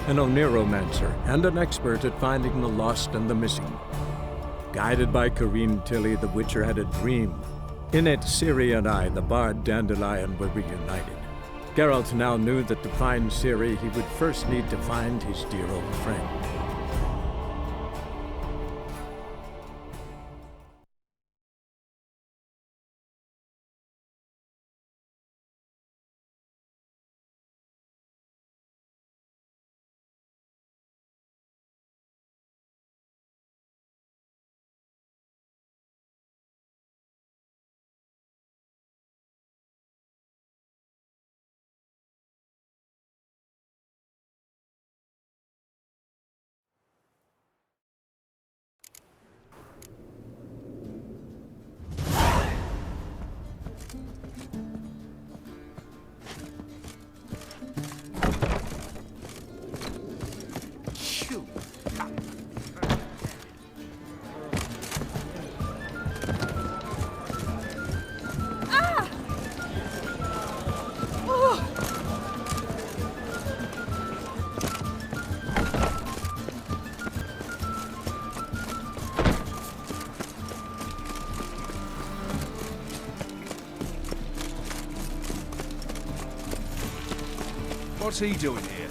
an Oniromancer, and an expert at finding the lost and the missing. Guided by Corrine Tilly, the Witcher had a dream. In it, Ciri and I, the bard Dandelion, were reunited. Geralt now knew that to find Ciri, he would first need to find his dear old friend. What's he doing here?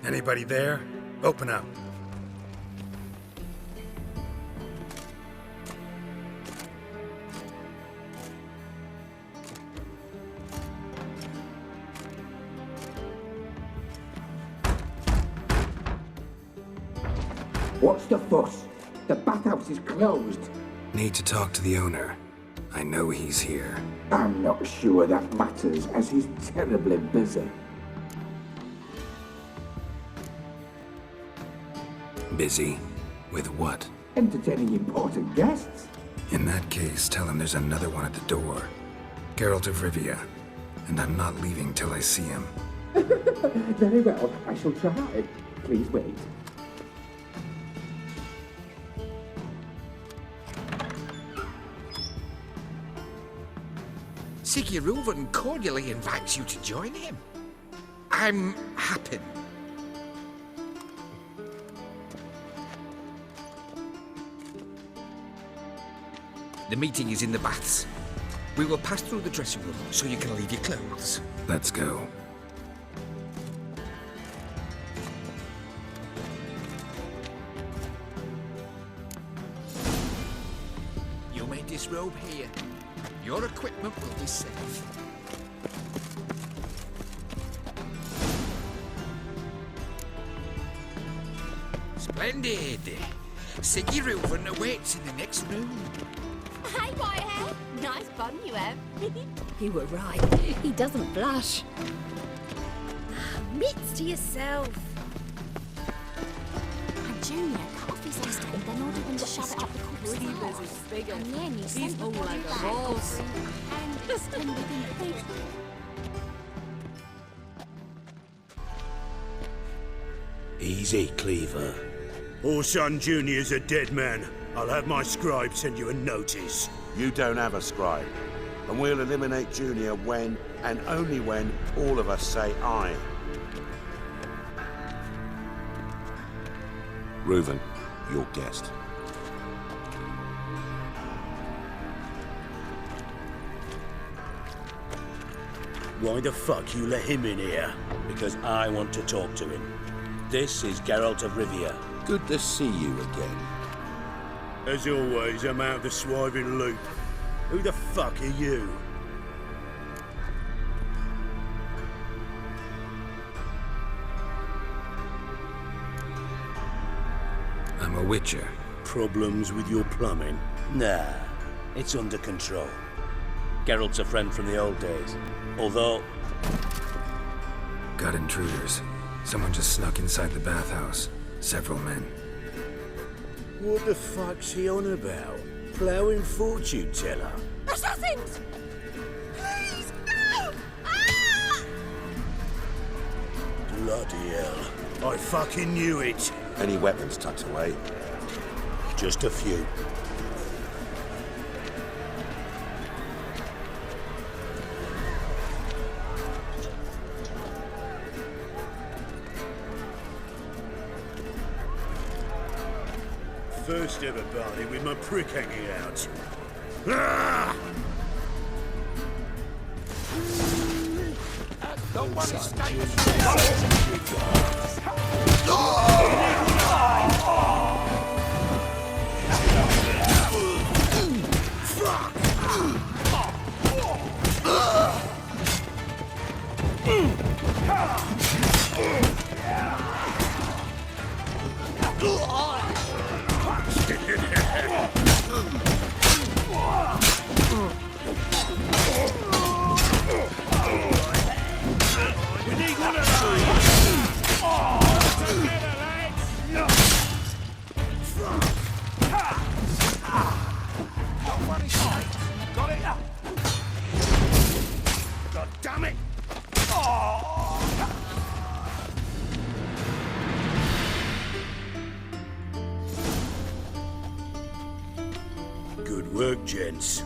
Anybody there? Open up. What's the fuss? The bathhouse is closed. Need to talk to the owner. I know he's here. I'm not sure that matters, as he's terribly busy. Busy? With what? Entertaining important guests. In that case, tell him there's another one at the door. Geralt of Rivia. And I'm not leaving till I see him. Very well, I shall try. Please wait. Siggy Reuven cordially invites you to join him. I'm happy. The meeting is in the baths. We will pass through the dressing room so you can leave your clothes. Let's go. You may disrobe here. Your equipment will be safe. Splendid! Siggy Reuven awaits in the next room. Hi, Whitehead. Nice bun you have. You were right. He doesn't blush. Mitts to yourself. And Junior, cut off his list and then order them to shove it up the corpse's arse. And then you send the body back. And extend within 3. Easy, Cleaver. Orson Jr.'s a dead man. I'll have my scribe send you a notice. You don't have a scribe. And we'll eliminate Junior when, and only when, all of us say aye. Reuven, your guest. Why the fuck you let him in here? Because I want to talk to him. This is Geralt of Rivia. Good to see you again. As always, I'm out of the swiving loop. Who the fuck are you? I'm a Witcher. Problems with your plumbing? Nah, it's under control. Geralt's a friend from the old days. Although... Got intruders. Someone just snuck inside the bathhouse. Several men. What the fuck's he on about? Ploughing fortune teller? Assassins! Please, no! Ah! Bloody hell. I fucking knew it. Any weapons tucked away? Just a few. First ever party with my prick hanging out. Ah! God damn it! Good work, gents.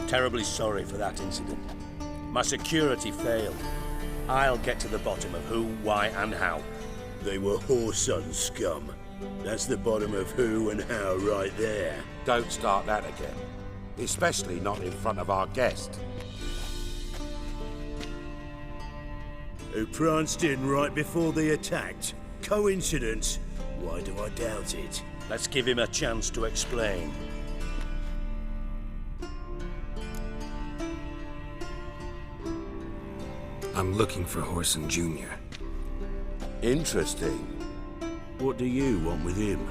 Terribly sorry for that incident. My security failed. I'll get to the bottom of who, why, and how. They were Whoreson scum. That's the bottom of who and how right there. Don't start that again. Especially not in front of our guest. Who pranced in right before they attacked. Coincidence? Why do I doubt it? Let's give him a chance to explain. I'm looking for Whoreson Jr. Interesting. What do you want with him?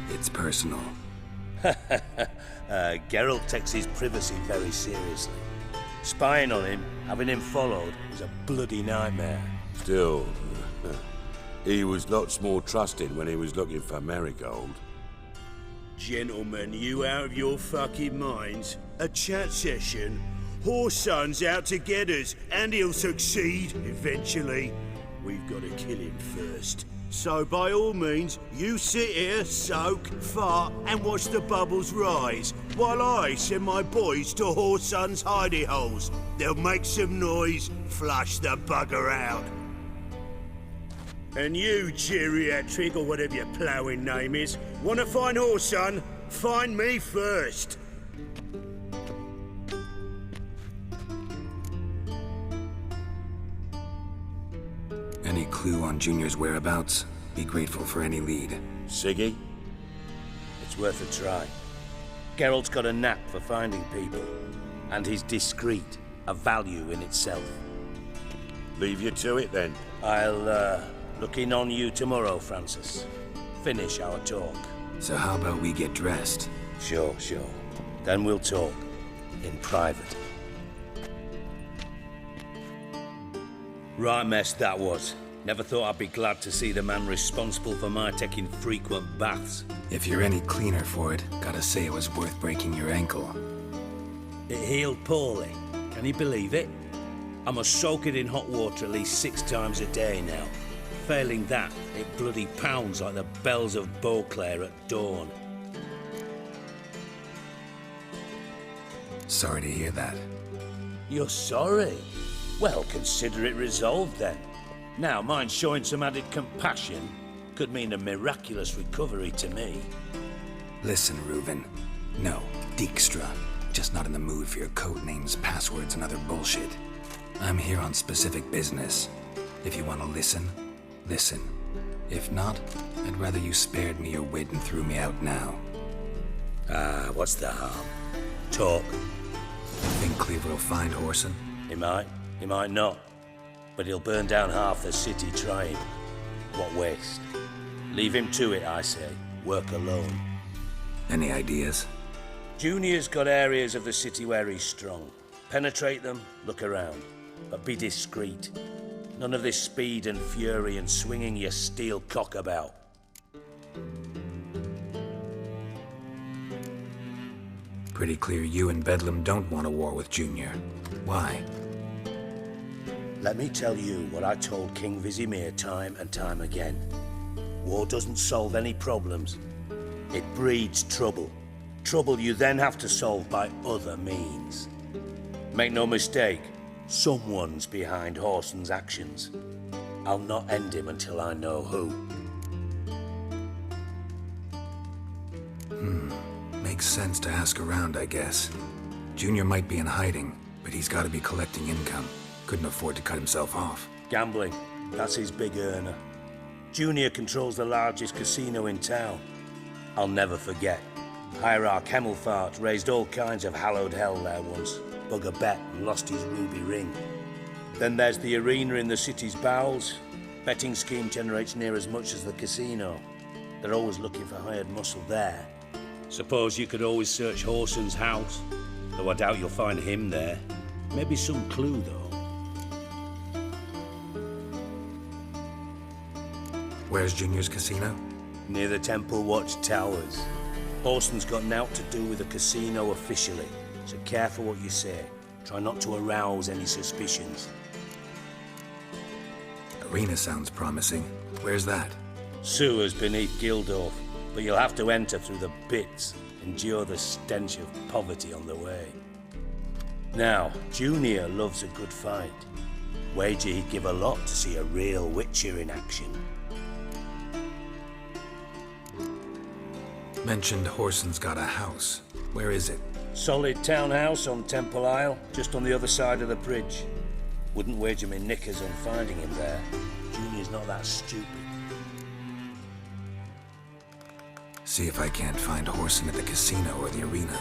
It's personal. Geralt takes his privacy very seriously. Spying on him, having him followed, is a bloody nightmare. Still, he was lots more trusting when he was looking for Marigold. Gentlemen, you out of your fucking minds? A chat session? Whoreson's out to get us, and he'll succeed eventually. We've got to kill him first. So by all means, you sit here, soak, fart, and watch the bubbles rise, while I send my boys to Whoreson's hidey holes. They'll make some noise, flush the bugger out. And you, geriatric, or whatever your ploughing name is, want to find Whoreson? Find me first. Any clue on Junior's whereabouts? Be grateful for any lead. Siggy? It's worth a try. Geralt's got a knack for finding people, and he's discreet, a value in itself. Leave you to it then. I'll, look in on you tomorrow, Francis. Finish our talk. So how about we get dressed? Sure. Then we'll talk. In private. Right mess that was. Never thought I'd be glad to see the man responsible for my taking frequent baths. If you're any cleaner for it, gotta say it was worth breaking your ankle. It healed poorly. Can you believe it? I must soak it in hot water at least 6 times a day now. Failing that, it bloody pounds like the bells of Beauclair at dawn. Sorry to hear that. You're sorry? Well, consider it resolved then. Now, mind showing some added compassion could mean a miraculous recovery to me. Listen, Reuven. No, Dijkstra. Just not in the mood for your code names, passwords, and other bullshit. I'm here on specific business. If you want to listen, listen. If not, I'd rather you spared me your wit and threw me out now. What's the harm? Talk. Think Cleaver will find Whoreson? He might not. But he'll burn down half the city trying. What waste. Leave him to it, I say. Work alone. Any ideas? Junior's got areas of the city where he's strong. Penetrate them, look around. But be discreet. None of this speed and fury and swinging your steel cock about. Pretty clear you and Bedlam don't want a war with Junior. Why? Let me tell you what I told King Vizimir time and time again. War doesn't solve any problems. It breeds trouble. Trouble you then have to solve by other means. Make no mistake, someone's behind Whoreson's actions. I'll not end him until I know who. Makes sense to ask around, I guess. Junior might be in hiding, but he's got to be collecting income. Couldn't afford to cut himself off. Gambling, that's his big earner. Junior controls the largest casino in town. I'll never forget. Hierarch Hemmelfart raised all kinds of hallowed hell there once. Bug a bet and lost his ruby ring. Then there's the arena in the city's bowels. Betting scheme generates near as much as the casino. They're always looking for hired muscle there. Suppose you could always search Whoreson's house, though I doubt you'll find him there. Maybe some clue, though. Where's Junior's casino? Near the Temple Watch Towers. Whoreson's got nought to do with the casino officially, so careful what you say. Try not to arouse any suspicions. Arena sounds promising. Where's that? Sewers beneath Gildorf, but you'll have to enter through the pits, endure the stench of poverty on the way. Now, Junior loves a good fight. Wager he'd give a lot to see a real Witcher in action. Mentioned Whoreson's got a house. Where is it? Solid townhouse on Temple Isle, just on the other side of the bridge. Wouldn't wager me knickers on finding him there. Junior's not that stupid. See if I can't find Whoreson at the casino or the arena.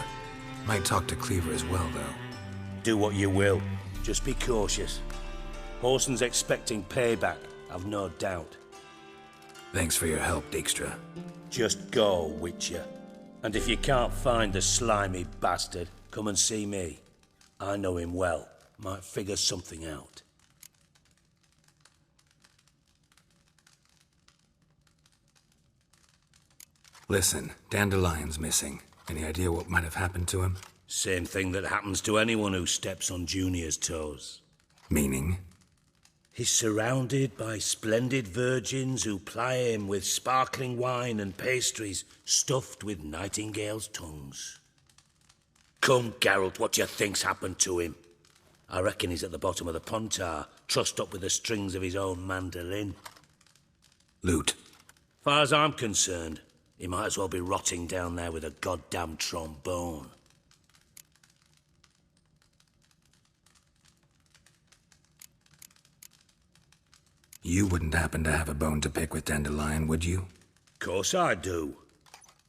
Might talk to Cleaver as well, though. Do what you will. Just be cautious. Whoreson's expecting payback, I've no doubt. Thanks for your help, Dijkstra. Just go, Witcher. And if you can't find the slimy bastard, come and see me. I know him well. Might figure something out. Listen, Dandelion's missing. Any idea what might have happened to him? Same thing that happens to anyone who steps on Junior's toes. Meaning? He's surrounded by splendid virgins who ply him with sparkling wine and pastries stuffed with nightingales' tongues. Come, Geralt, what do you think's happened to him? I reckon he's at the bottom of the Pontar, trussed up with the strings of his own mandolin. Loot. Far as I'm concerned, he might as well be rotting down there with a goddamn trombone. You wouldn't happen to have a bone to pick with Dandelion, would you? Course I do.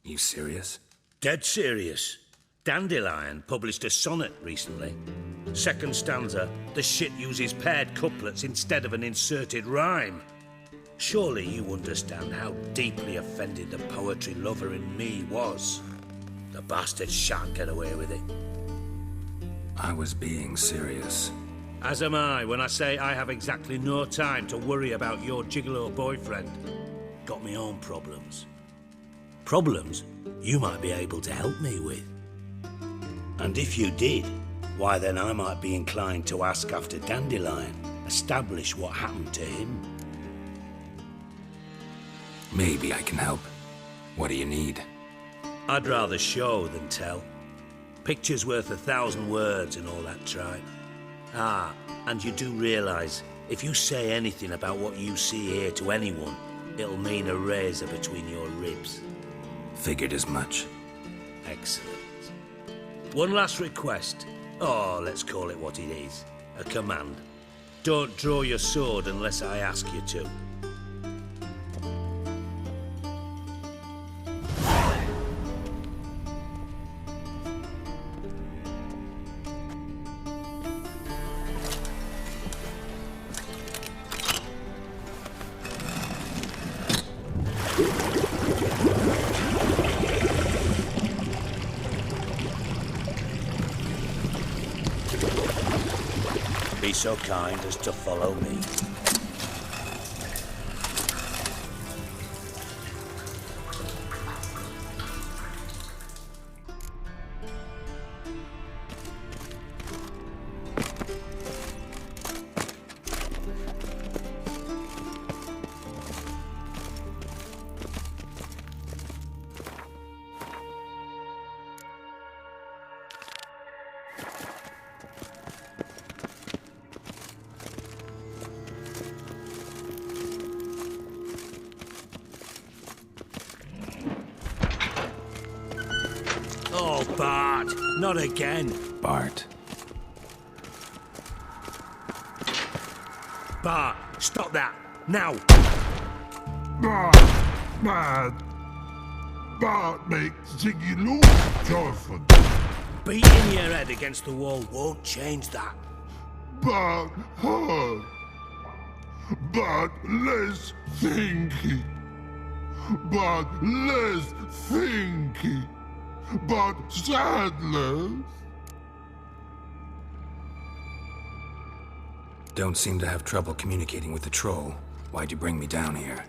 You serious? Dead serious. Dandelion published a sonnet recently. Second stanza, the shit uses paired couplets instead of an inserted rhyme. Surely you understand how deeply offended the poetry lover in me was. The bastard shan't get away with it. I was being serious. As am I when I say I have exactly no time to worry about your gigolo boyfriend. Got me own problems. Problems you might be able to help me with. And if you did, why then I might be inclined to ask after Dandelion, establish what happened to him. Maybe I can help. What do you need? I'd rather show than tell. Picture's worth 1,000 words and all that tripe. Ah, and you do realize, if you say anything about what you see here to anyone, it'll mean a razor between your ribs. Figured as much. Excellent. One last request. Oh, let's call it what it is. A command. Don't draw your sword unless I ask you to. Be so kind as to follow me. Not again. Bart. Bart, stop that. Now. Bart makes Ziggy lose, Jorfin. Beating your head against the wall won't change that. Bart hard. Bart less thinky. Bart less thinky. Bart sadless. Don't seem to have trouble communicating with the troll. Why'd you bring me down here?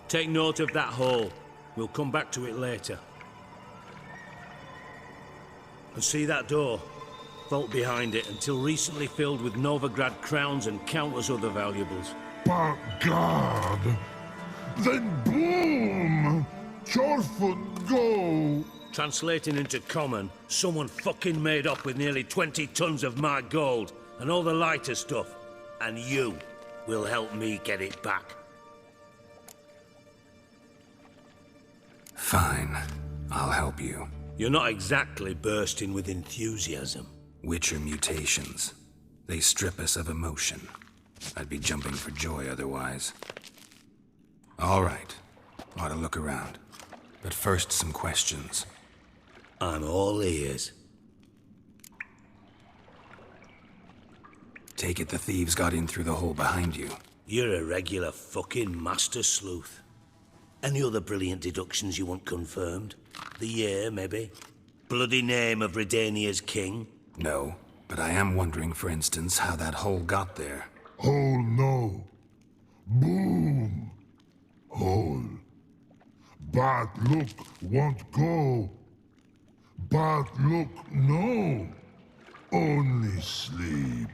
Take note of that hole. We'll come back to it later. And see that door? Vault behind it, until recently filled with Novigrad crowns and countless other valuables. But God, then boom! Jorfin go! Translating into common, someone fucking made up with nearly 20 tons of my gold, and all the lighter stuff. And you will help me get it back. Fine. I'll help you. You're not exactly bursting with enthusiasm. Witcher mutations. They strip us of emotion. I'd be jumping for joy otherwise. All right. Ought to look around. But first, some questions. I'm all ears. Take it the thieves got in through the hole behind you. You're a regular fucking master sleuth. Any other brilliant deductions you want confirmed? The year, maybe? Bloody name of Redania's king? No, but I am wondering, for instance, how that hole got there. Hole no. Boom. Hole. Bart look won't go. Bart look no. Only sleep.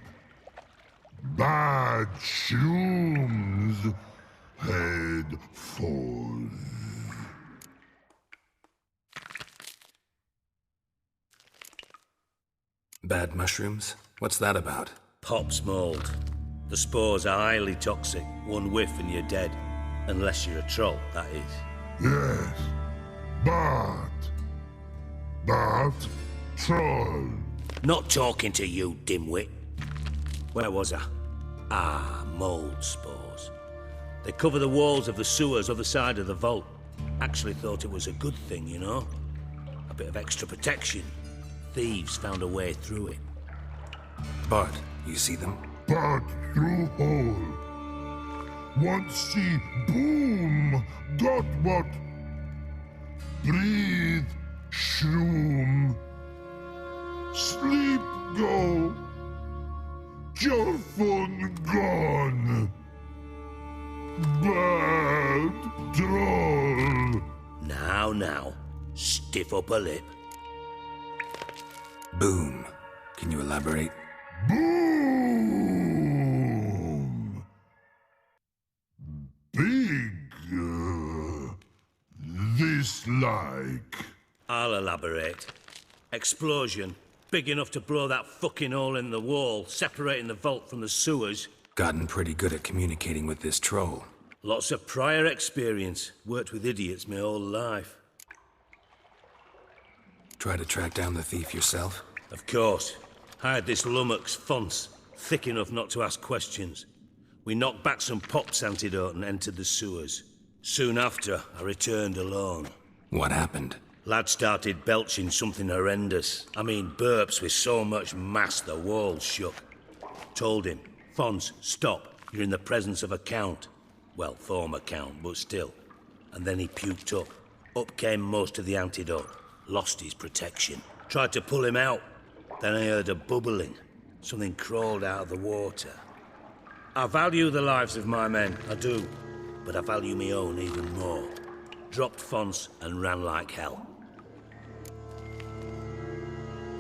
Bad shoes. Head falls. Bad mushrooms? What's that about? Pop's mold. The spores are highly toxic. One whiff and you're dead. Unless you're a troll, that is. Yes. Bart. Bart. Troll. Not talking to you, dimwit. Where was I? Ah, mold spores. They cover the walls of the sewers other side of the vault. Actually thought it was a good thing, you know? A bit of extra protection. Thieves found a way through it. Bart, you see them? Bart through hole. Once see boom. Got what? Breathe. Shroom. Sleep go. Jorfin gone. Bad troll. Now, stiff up a lip. Boom. Can you elaborate? Boom. Big. This like. I'll elaborate. Explosion. Big enough to blow that fucking hole in the wall, separating the vault from the sewers. Gotten pretty good at communicating with this troll. Lots of prior experience. Worked with idiots my whole life. Try to track down the thief yourself? Of course. Hired this lummox, Fons, thick enough not to ask questions. We knocked back some Pop's antidote and entered the sewers. Soon after, I returned alone. What happened? Lad started belching something horrendous. I mean, burps with so much mass the walls shook. Told him, Fons, stop. You're in the presence of a count. Well, former count, but still. And then he puked up. Up came most of the antidote. Lost his protection. Tried to pull him out. Then I heard a bubbling. Something crawled out of the water. I value the lives of my men, I do. But I value my own even more. Dropped Fons and ran like hell.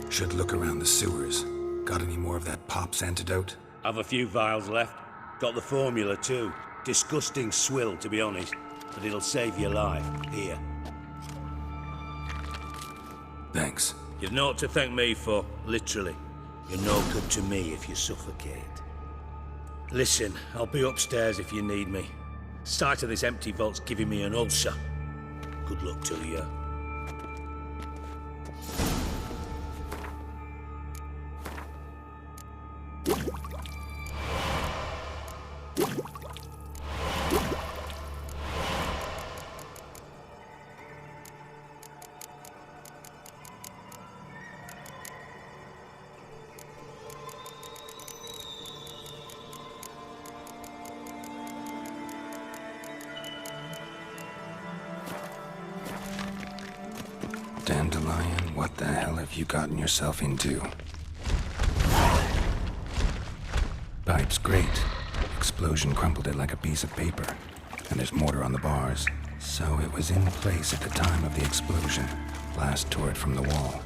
Should look around the sewers. Got any more of that Pop's antidote? Have a few vials left. Got the formula too. Disgusting swill, to be honest. But it'll save your life. Here. Thanks. You've naught to thank me for, literally. You're no good to me if you suffocate. Listen, I'll be upstairs if you need me. Sight of this empty vault's giving me an ulcer. Good luck to you. Dandelion, what the hell have you gotten yourself into? Pipe's great. Explosion crumpled it like a piece of paper. And there's mortar on the bars. So it was in place at the time of the explosion. Blast tore it from the wall.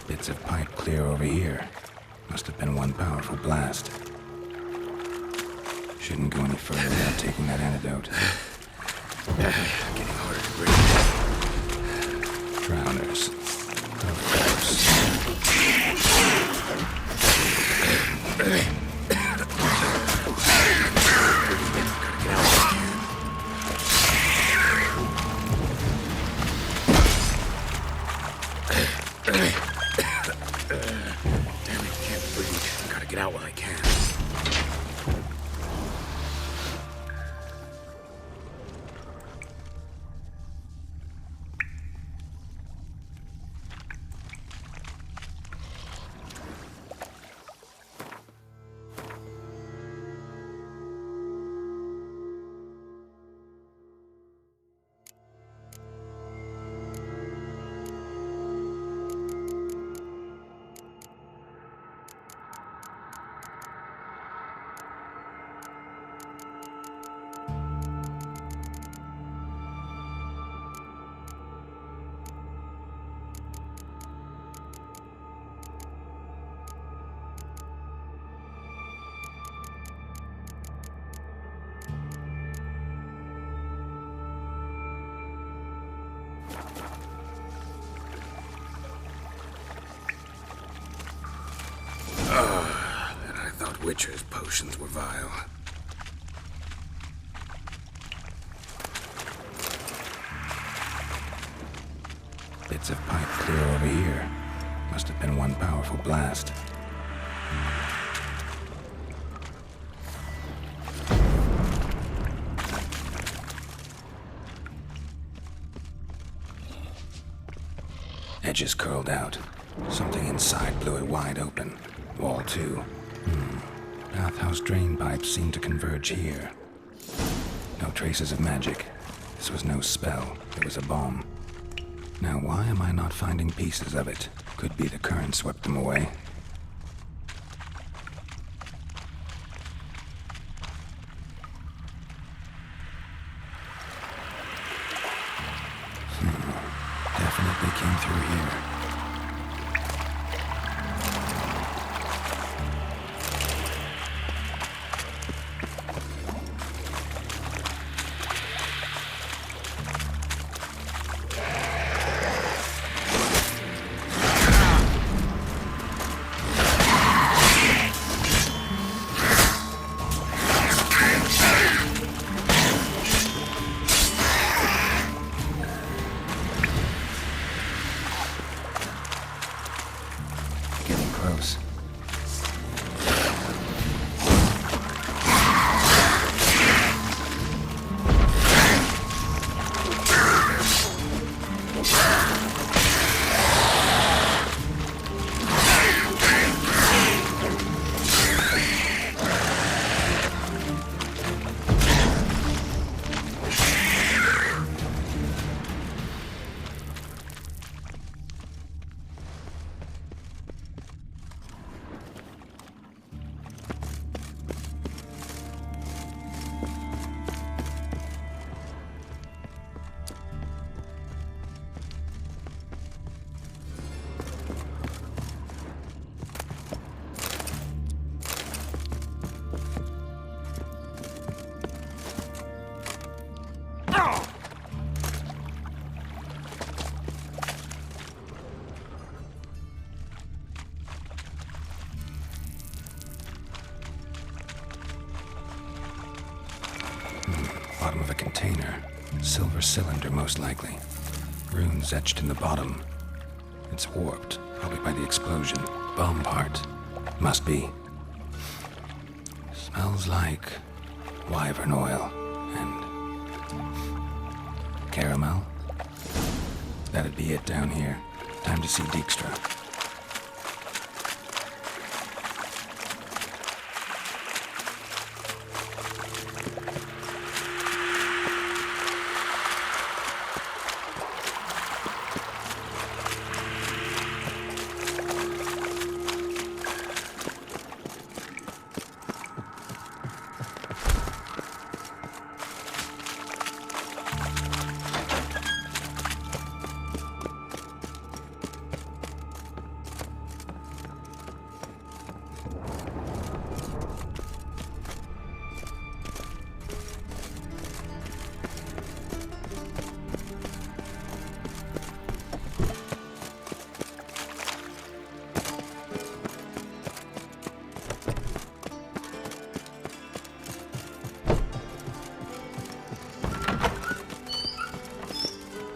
Bits of pipe clear over here. Must have been one powerful blast. Shouldn't go any further without taking that antidote. Getting harder to breathe. Drowners. Of Damn it, can't breathe. Gotta get out while I can. I thought Witcher's potions were vile. bits of pipe clear over here. Must have been one powerful blast. Edges curled out. Something inside blew it wide open. Wall too. Bathhouse drain pipes seem to converge here. No traces of magic. This was no spell. It was a bomb. Now why am I not finding pieces of it? Could be the current swept them away. Definitely came through here. bottom of a container. Silver cylinder, most likely. Runes etched in the bottom. It's warped, probably by the explosion. Bomb part. Must be. Smells like wyvern oil and caramel. That'd be it down here. Time to see Dijkstra.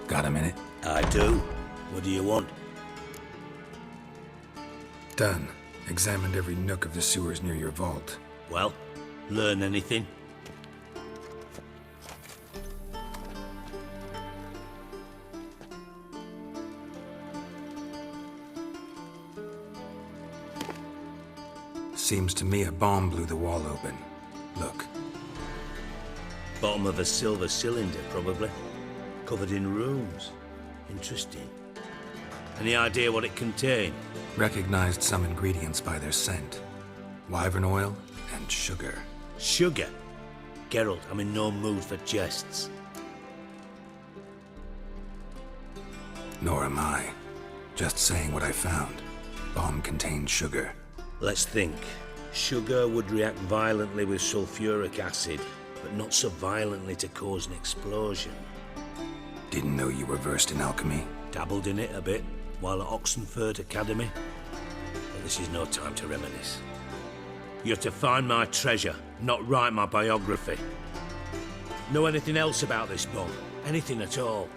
Got a minute? I do. What do you want? Done. Examined every nook of the sewers near your vault. Well, learn anything? Seems to me a bomb blew the wall open. Look. Bottom of a silver cylinder, probably. Covered in runes. Interesting. Any idea what it contained? Recognized some ingredients by their scent. Wyvern oil and sugar. Sugar? Geralt, I'm in no mood for jests. Nor am I. Just saying what I found. Bomb contained sugar. Let's think. Sugar would react violently with sulfuric acid, but not so violently to cause an explosion. Didn't know you were versed in alchemy. Dabbled in it a bit while at Oxenford Academy. But this is no time to reminisce. You're to find my treasure, not write my biography. Know anything else about this bomb? Anything at all?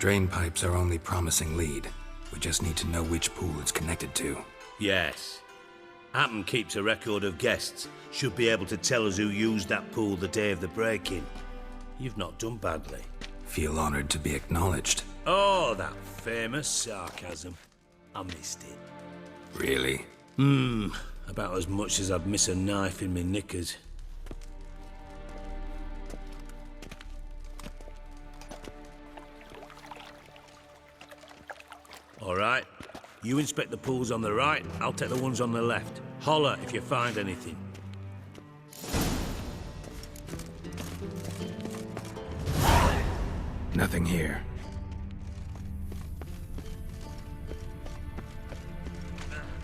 Drain pipes are only promising lead. We just need to know which pool it's connected to. Yes. Hammond keeps a record of guests. Should be able to tell us who used that pool the day of the break-in. You've not done badly. Feel honored to be acknowledged. Oh, that famous sarcasm. I missed it. Really? About as much as I'd miss a knife in me knickers. All right. You inspect the pools on the right, I'll take the ones on the left. Holler if you find anything. Nothing here.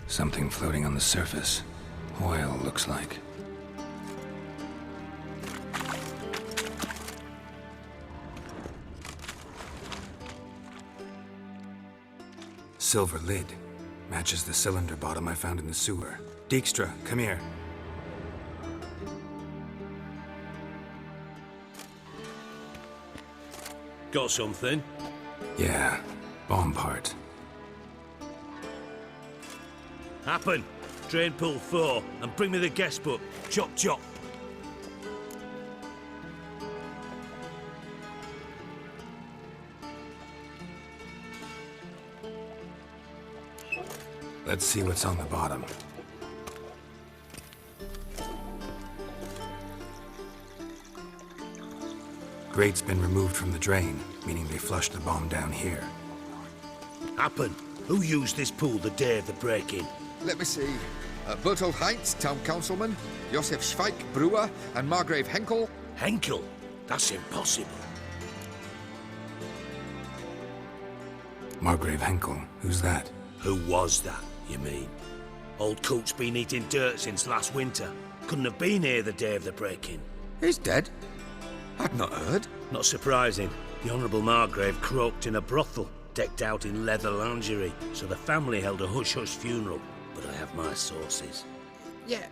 Something floating on the surface. Oil, looks like. Silver lid. Matches the cylinder bottom I found in the sewer. Dijkstra, come here. Got something? Yeah, bomb part. Happen. Drain pool 4 and bring me the guest book. Chop chop. Let's see what's on the bottom. Grate's been removed from the drain, meaning they flushed the bomb down here. Happen. Who used this pool the day of the break-in? Let me see. Bertold Heinz, town councilman, Josef Schweik, brewer, and Margrave Henkel. Henkel? That's impossible. Margrave Henkel, who's that? Who was that, you mean? Old coot's been eating dirt since last winter. Couldn't have been here the day of the break-in. He's dead? I'd not heard. Not surprising. The Honourable Margrave croaked in a brothel, decked out in leather lingerie, so the family held a hush-hush funeral. But I have my sources. Yeah.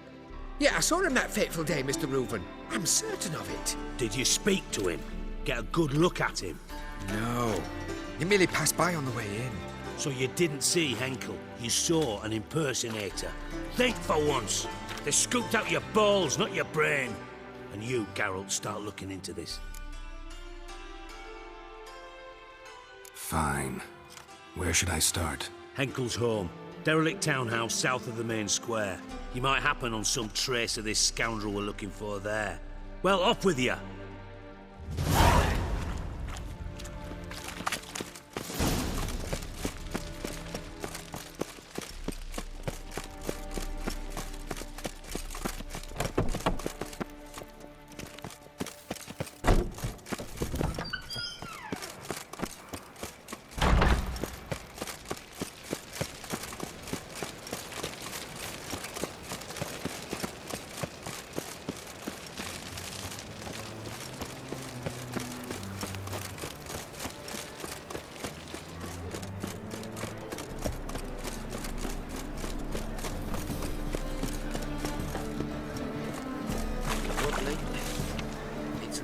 Yeah, I saw him that fateful day, Mr. Reuven. I'm certain of it. Did you speak to him? Get a good look at him? No. He merely passed by on the way in. So you didn't see Henkel, you saw an impersonator. Think for once. They scooped out your balls, not your brain. And you, Geralt, start looking into this. Fine. Where should I start? Henkel's home. Derelict townhouse south of the main square. You might happen on some trace of this scoundrel we're looking for there. Well, off with you.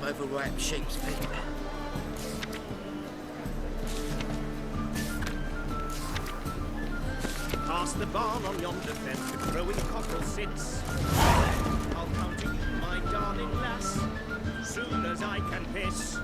Overripe shapes, mate. Past the barn on yonder fence, the crowing cockerel sits. I'll come to you, my darling lass, soon as I can piss.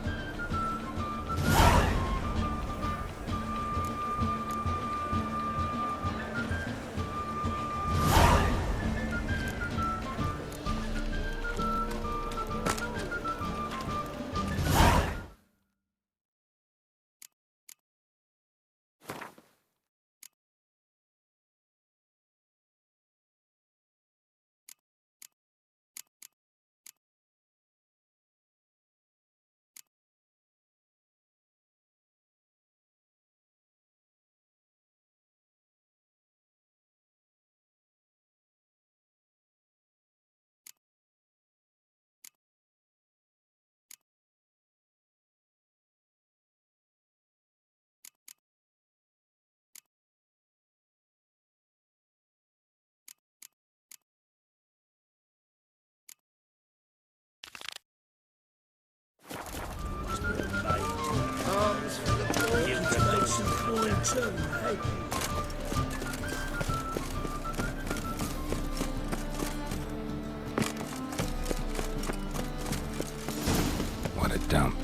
What a dump.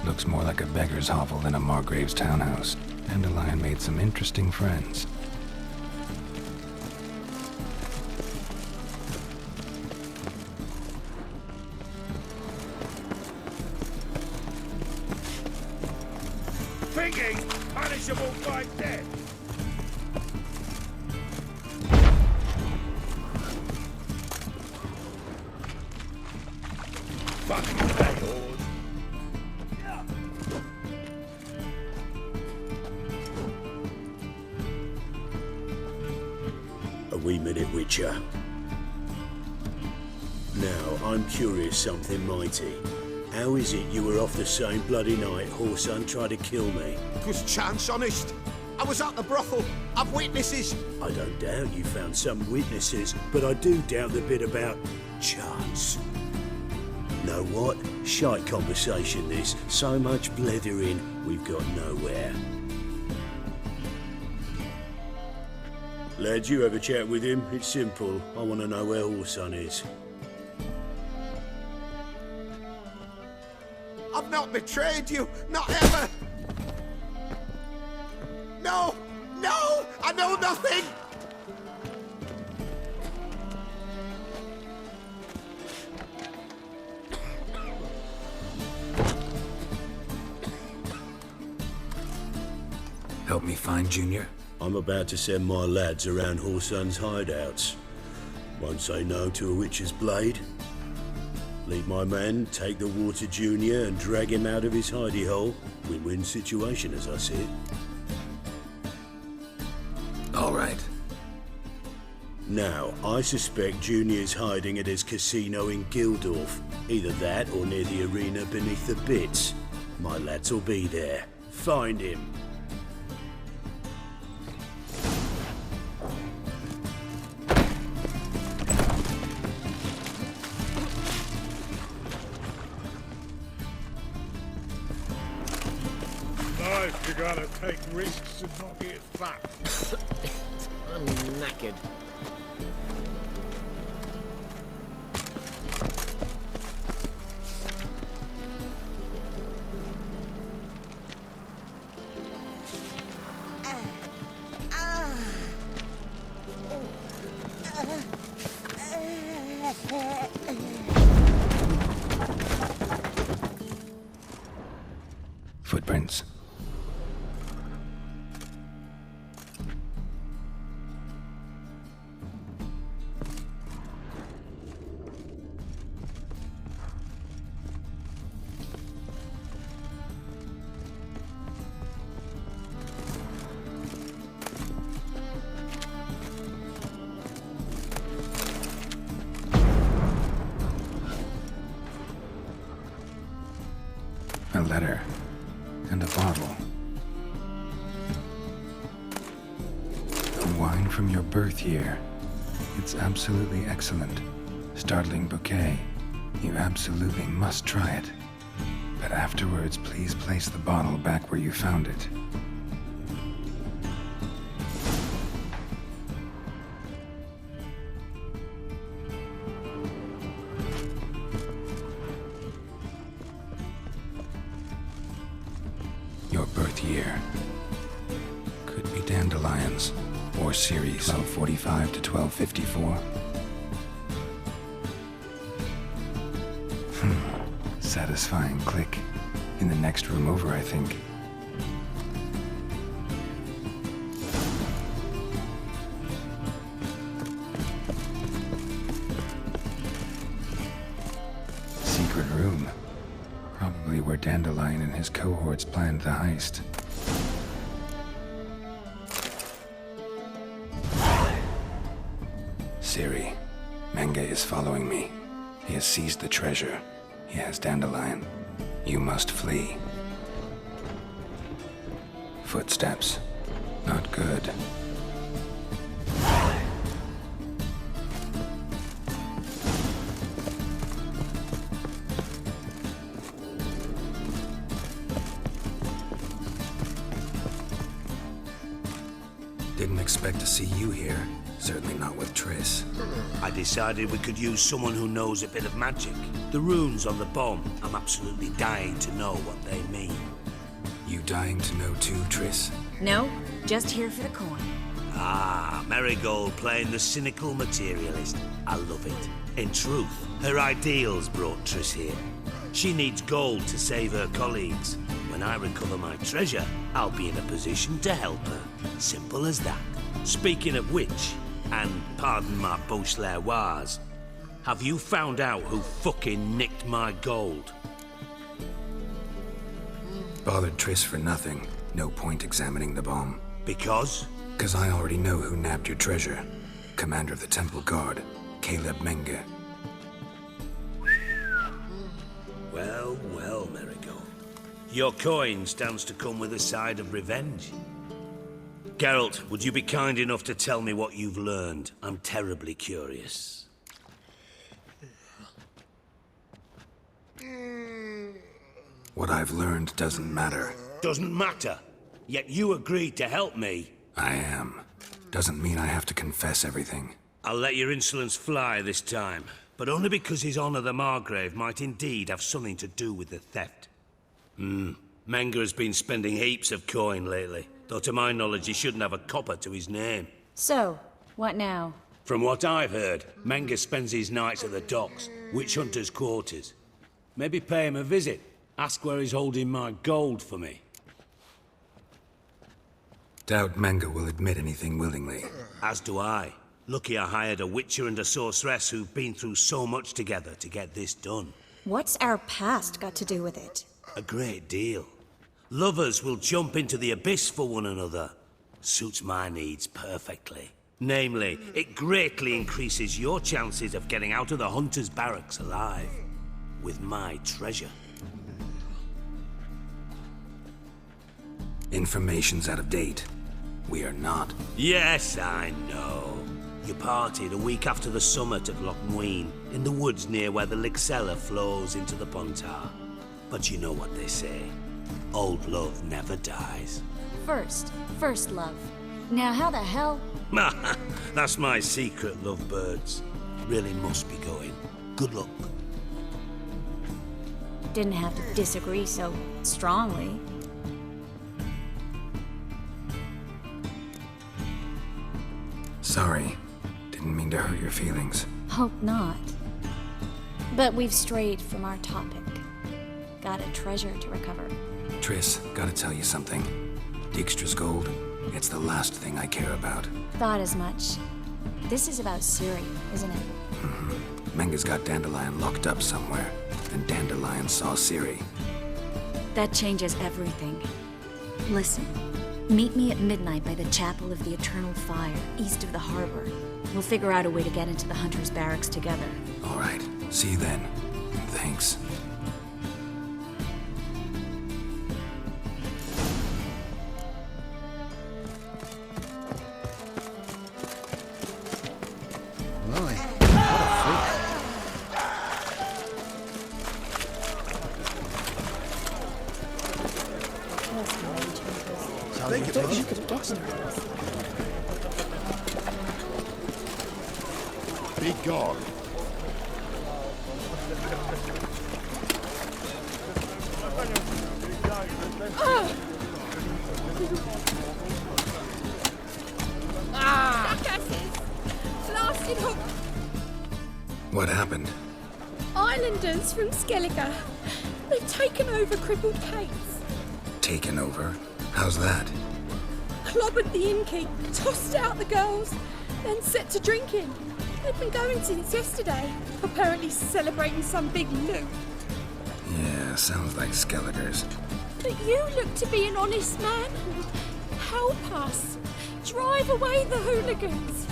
Looks more like a beggar's hovel than a Margrave's townhouse. Dandelion made some interesting friends. Thinking punishable by death. Fucking horde. A wee minute, Witcher. Now, I'm curious something mighty. How is it you were off the same bloody night Whoreson tried to kill me? It was chance, honest. I was at the brothel. I've witnesses. I don't doubt you found some witnesses, but I do doubt the bit about chance. Know what? Shite conversation this. So much blethering, we've got nowhere. Lad, you have a chat with him. It's simple. I want to know where Whoreson is. I've not betrayed you. Not ever. No! No! I know nothing! Help me find Junior? I'm about to send my lads around Whoreson's hideouts. Won't say no to a witch's blade. Lead my men, take the water Junior and drag him out of his hidey hole. Win-win situation as I see it. All right. Now, I suspect Junior's hiding at his casino in Gildorf. Either that or near the arena beneath the bits. My lads will be there. Find him. You gotta take risks and not get fat. I'm knackered. Footprints. A letter. And a bottle. A wine from your birth year. It's absolutely excellent. Startling bouquet. You absolutely must try it. But afterwards, please place the bottle back where you found it. Your birth year. Could be dandelions, or series 1245 to 1254. Satisfying click. In the next room over, I think. Secret room. Probably where Dandelion and his cohorts planned the heist. Ciri, Menge is following me. He has seized the treasure. He has Dandelion. You must flee. Footsteps. Not good. Didn't expect to see you here. Certainly not with Triss. I decided we could use someone who knows a bit of magic. The runes on the bomb, I'm absolutely dying to know what they mean. You dying to know too, Triss? No, just here for the coin. Ah, Marigold playing the cynical materialist. I love it. In truth, her ideals brought Triss here. She needs gold to save her colleagues. When I recover my treasure, I'll be in a position to help her. Simple as that. Speaking of which, and pardon my Beauclervois, have you found out who fucking nicked my gold? Bothered Triss for nothing. No point examining the bomb. Because? Because I already know who nabbed your treasure. Commander of the Temple Guard, Caleb Menge. Well, well, Marigold. Your coin stands to come with a side of revenge. Geralt, would you be kind enough to tell me what you've learned? I'm terribly curious. What I've learned doesn't matter. Doesn't matter? Yet you agreed to help me. I am. Doesn't mean I have to confess everything. I'll let your insolence fly this time, but only because His Honor the Margrave might indeed have something to do with the theft. Menge has been spending heaps of coin lately, though to my knowledge he shouldn't have a copper to his name. So, what now? From what I've heard, Menge spends his nights at the docks, witch hunters' quarters. Maybe pay him a visit. Ask where he's holding my gold for me. Doubt Menge will admit anything willingly. As do I. Lucky I hired a witcher and a sorceress who've been through so much together to get this done. What's our past got to do with it? A great deal. Lovers will jump into the abyss for one another. Suits my needs perfectly. Namely, it greatly increases your chances of getting out of the hunter's barracks alive. With my treasure. Information's out of date. We are not. Yes, I know. You parted a week after the summit of Loch Muin, in the woods near where the Lixella flows into the Pontar. But you know what they say. Old love never dies. First love. Now how the hell? That's my secret, lovebirds. Really must be going. Good luck. Didn't have to disagree so strongly. Sorry. Didn't mean to hurt your feelings. Hope not. But we've strayed from our topic. Got a treasure to recover. Triss, gotta tell you something. Dijkstra's gold, it's the last thing I care about. Thought as much. This is about Ciri, isn't it? Menga's got Dandelion locked up somewhere, and Dandelion saw Ciri. That changes everything. Listen, meet me at midnight by the Chapel of the Eternal Fire, east of the harbor. We'll figure out a way to get into the Hunter's Barracks together. All right, see you then. Thanks. Be gone. Blasted hook! What happened? Islanders from Skellige. They've taken over crippled Kate's. Taken over? How's that? Clobbered the innkeep, tossed out the girls, then set to drinking. They've been going since yesterday, apparently celebrating some big loot. Yeah, sounds like Skellige's. But you look to be an honest man. Help us. Drive away the hooligans.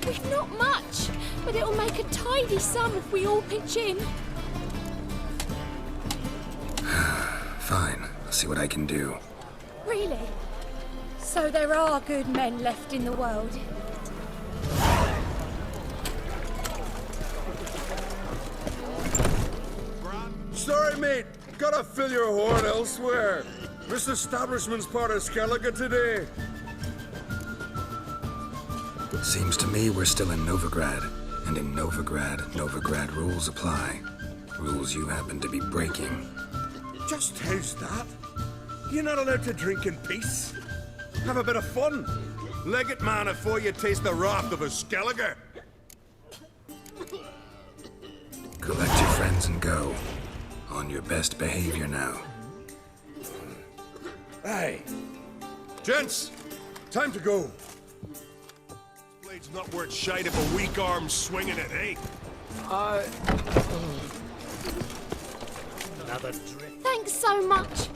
We've not much, but it'll make a tidy sum if we all pitch in. Fine, I'll see what I can do. Really? So there are good men left in the world. Sorry, mate. Gotta fill your horn elsewhere. This establishment's part of Skellige today. Seems to me we're still in Novigrad. And in Novigrad, Novigrad rules apply. Rules you happen to be breaking. Just how's that? You're not allowed to drink in peace. Have a bit of fun. Leg it, man, before you taste the wrath of a Skellige. Collect your friends and go. On your best behavior now. Hey. Gents, time to go. Blade's not worth shite if a weak arm's swinging it, eh? Another drink. Thanks so much.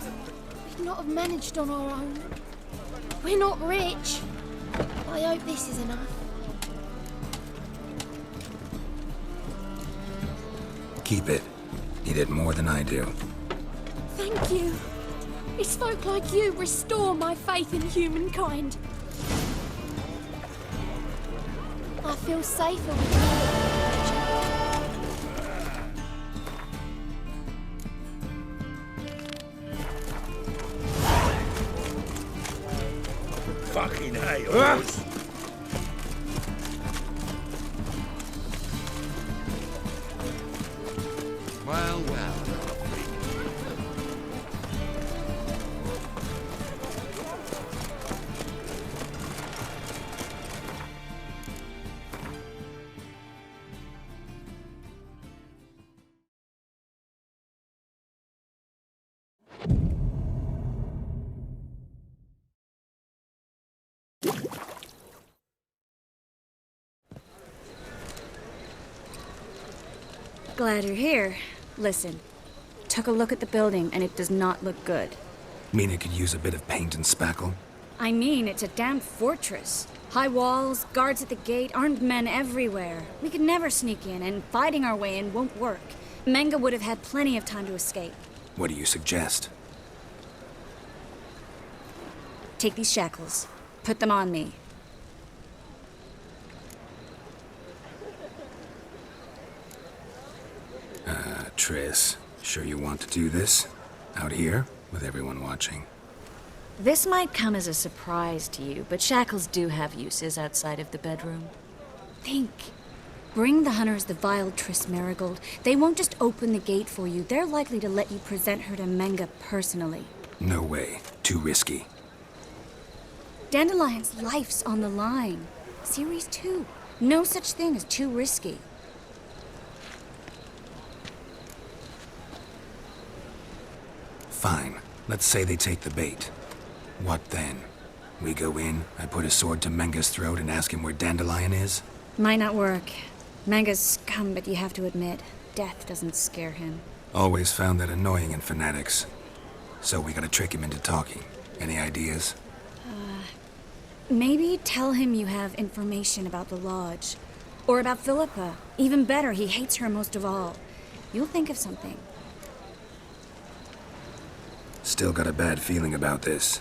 We'd not have managed on our own. We're not rich. I hope this is enough. Keep it. He did more than I do. Thank you. It's folk like you restore my faith in humankind. I feel safer with you. Fucking hell. Well, well. Glad you're here. Listen, took a look at the building and it does not look good. Mean it could use a bit of paint and spackle? I mean, it's a damn fortress. High walls, guards at the gate, armed men everywhere. We could never sneak in, and fighting our way in won't work. Menga would have had plenty of time to escape. What do you suggest? Take these shackles. Put them on me. Triss, sure you want to do this? Out here? with everyone watching. This might come as a surprise to you, but shackles do have uses outside of the bedroom. Think. Bring the hunters the vile Triss Merigold. They won't just open the gate for you. They're likely to let you present her to Menga personally. No way. Too risky. Dandelion's life's on the line. Series 2. No such thing as too risky. Fine. Let's say they take the bait. What then? We go in, I put a sword to Menga's throat and ask him where Dandelion is? Might not work. Menga's scum, but you have to admit, death doesn't scare him. Always found that annoying in fanatics. So we gotta trick him into talking. Any ideas? Maybe tell him you have information about the Lodge. Or about Philippa. Even better, he hates her most of all. You'll think of something. Still got a bad feeling about this.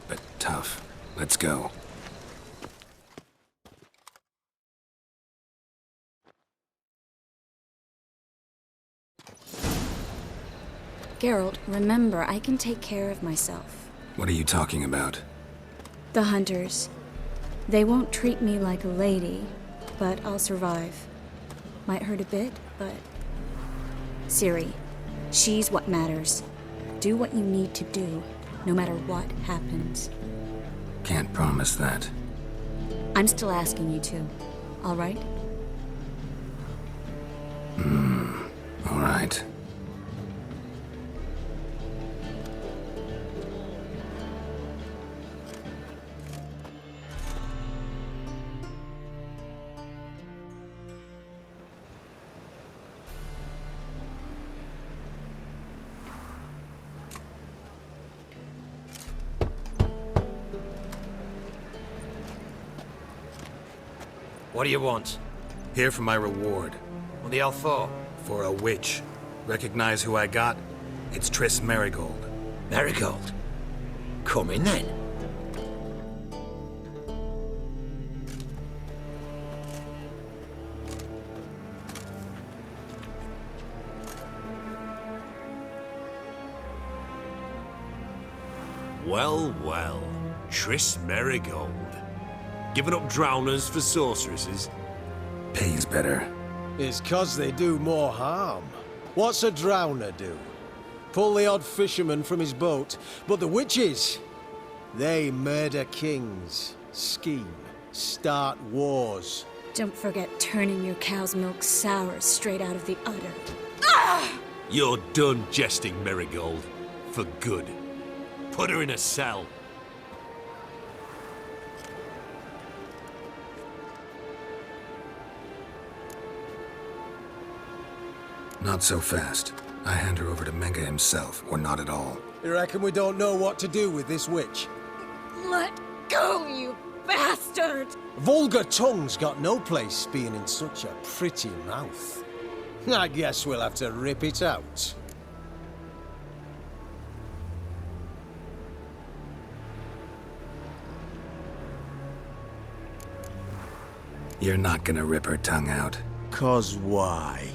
But tough. Let's go. Geralt, remember, I can take care of myself. What are you talking about? The hunters. They won't treat me like a lady, but I'll survive. Might hurt a bit, but... Ciri, she's what matters. Do what you need to do, no matter what happens. Can't promise that. I'm still asking you to, all right? All right. What do you want? Here for my reward. What the hell for? For a witch. Recognize who I got? It's Triss Merigold. Merigold? Come in then. Well, well. Triss Merigold. Giving up drowners for sorceresses? Pays better. It's 'cause they do more harm. What's a drowner do? Pull the odd fisherman from his boat. But the witches, they murder kings, scheme, start wars. Don't forget turning your cow's milk sour straight out of the udder. Ah! You're done jesting, Merigold. For good. Put her in a cell. Not so fast. I hand her over to Menga himself, or not at all. You reckon we don't know what to do with this witch? Let go, you bastard! Vulgar tongue's got no place being in such a pretty mouth. I guess we'll have to rip it out. You're not gonna rip her tongue out. 'Cause why?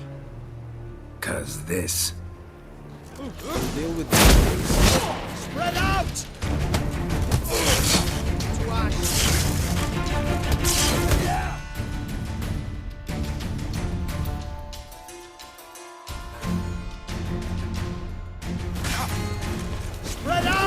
'Cause this. Deal with this. Spread out! Spread out!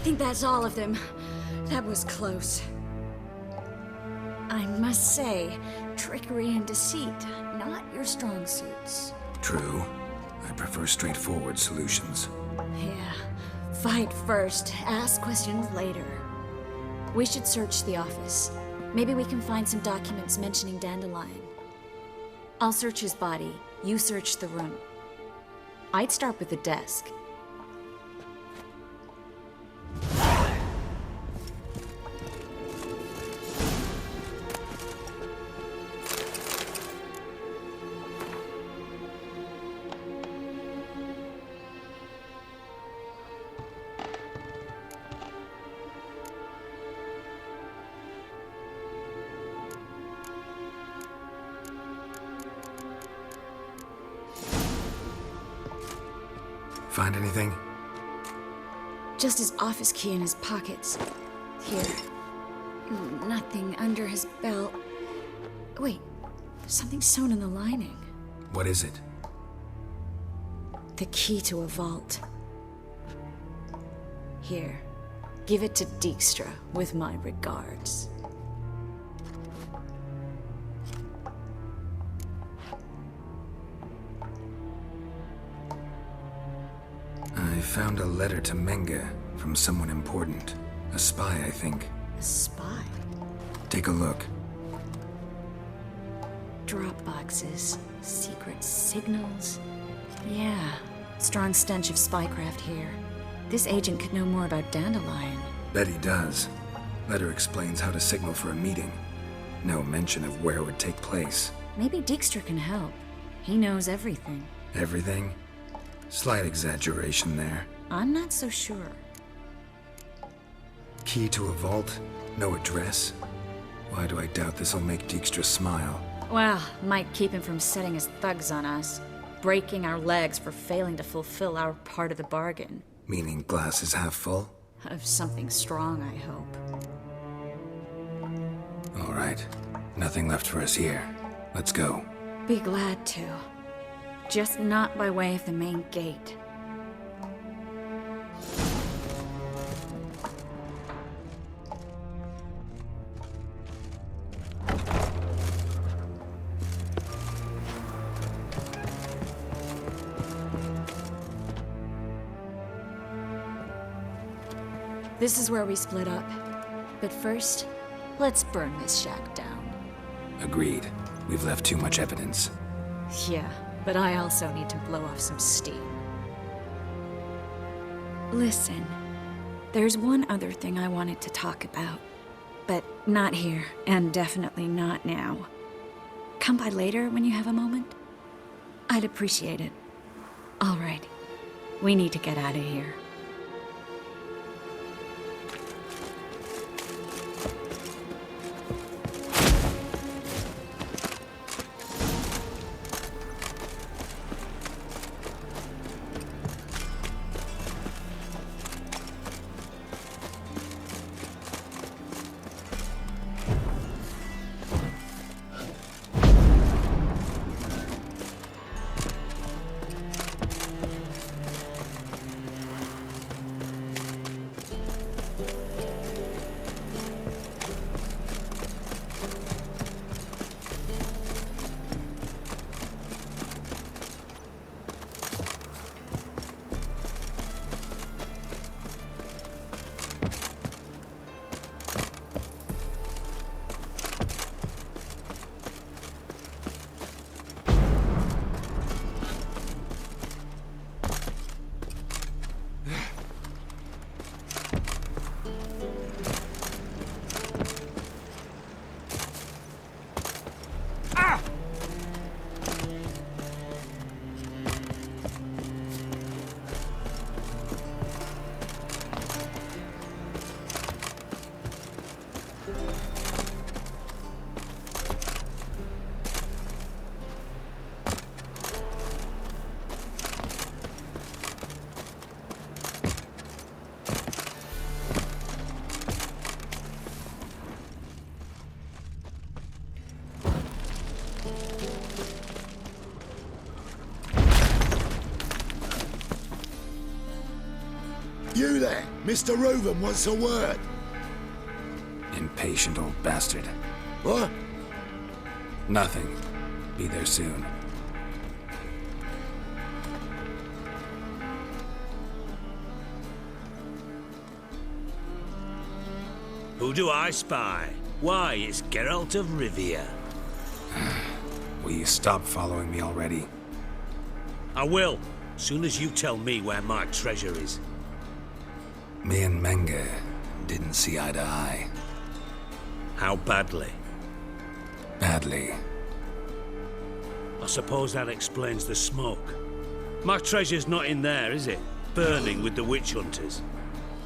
think that's all of them. That was close. I must say, trickery and deceit, not your strong suits. True. I prefer straightforward solutions. Yeah. Fight first, ask questions later. We should search the office. Maybe we can find some documents mentioning Dandelion. I'll search his body. You search the room. I'd start with the desk. Find anything? Just his office key in his pockets. Here. Nothing under his belt. Wait, something sewn in the lining. What is it? The key to a vault. Here. Give it to Dijkstra, with my regards. I found a letter to Menge from someone important. A spy, I think. A spy? Take a look. Drop boxes, secret signals. Yeah, strong stench of spycraft here. This agent could know more about Dandelion. Bet he does. Letter explains how to signal for a meeting. No mention of where it would take place. Maybe Dijkstra can help. He knows everything. Everything? Slight exaggeration there. I'm not so sure. Key to a vault? No address? Why do I doubt this'll make Dijkstra smile? Well, might keep him from setting his thugs on us. Breaking our legs for failing to fulfill our part of the bargain. Meaning glass is half full? Of something strong, I hope. All right. Nothing left for us here. Let's go. Be glad to. Just not by way of the main gate. This is where we split up. But first, let's burn this shack down. Agreed. We've left too much evidence. Yeah, but I also need to blow off some steam. Listen, there's one other thing I wanted to talk about. But not here, and definitely not now. Come by later when you have a moment? I'd appreciate it. All right. We need to get out of here. You there, Mr. Reuven wants a word. Impatient old bastard. What? Nothing. Be there soon. Who do I spy? Why, it's Geralt of Rivia. Will you stop following me already? I will, soon as you tell me where my treasure is. Me and Menge didn't see eye to eye. How badly? Badly. I suppose that explains the smoke. My treasure's not in there, is it? Burning with the witch hunters.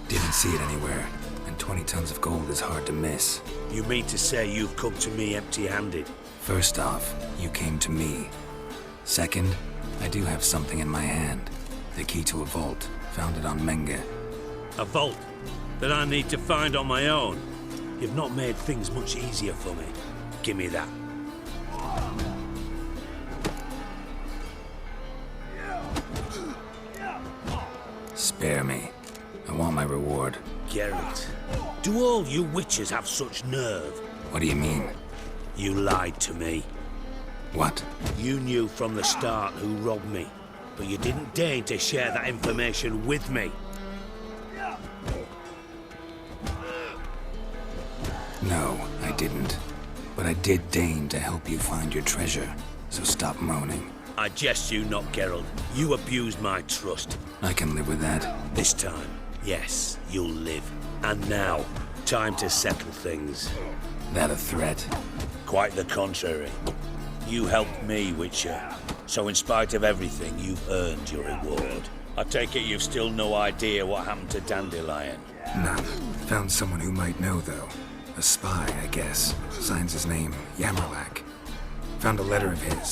Didn't see it anywhere, and 20 tons of gold is hard to miss. You mean to say you've come to me empty-handed? First off, you came to me. Second, I do have something in my hand. The key to a vault, found it on Menge. A vault that I need to find on my own. You've not made things much easier for me. Give me that. Spare me. I want my reward. Geralt, do all you witches have such nerve? What do you mean? You lied to me. What? You knew from the start who robbed me, but you didn't deign to share that information with me. No, I didn't. But I did deign to help you find your treasure, so stop moaning. I jest you not, Geralt. You abused my trust. I can live with that. This time, yes, you'll live. And now, time to settle things. That a threat? Quite the contrary. You helped me, Witcher. So in spite of everything, you've earned your reward. I take it you've still no idea what happened to Dandelion? None. Found someone who might know, though. A spy, I guess. Signs his name, Yamerlak. Found a letter of his.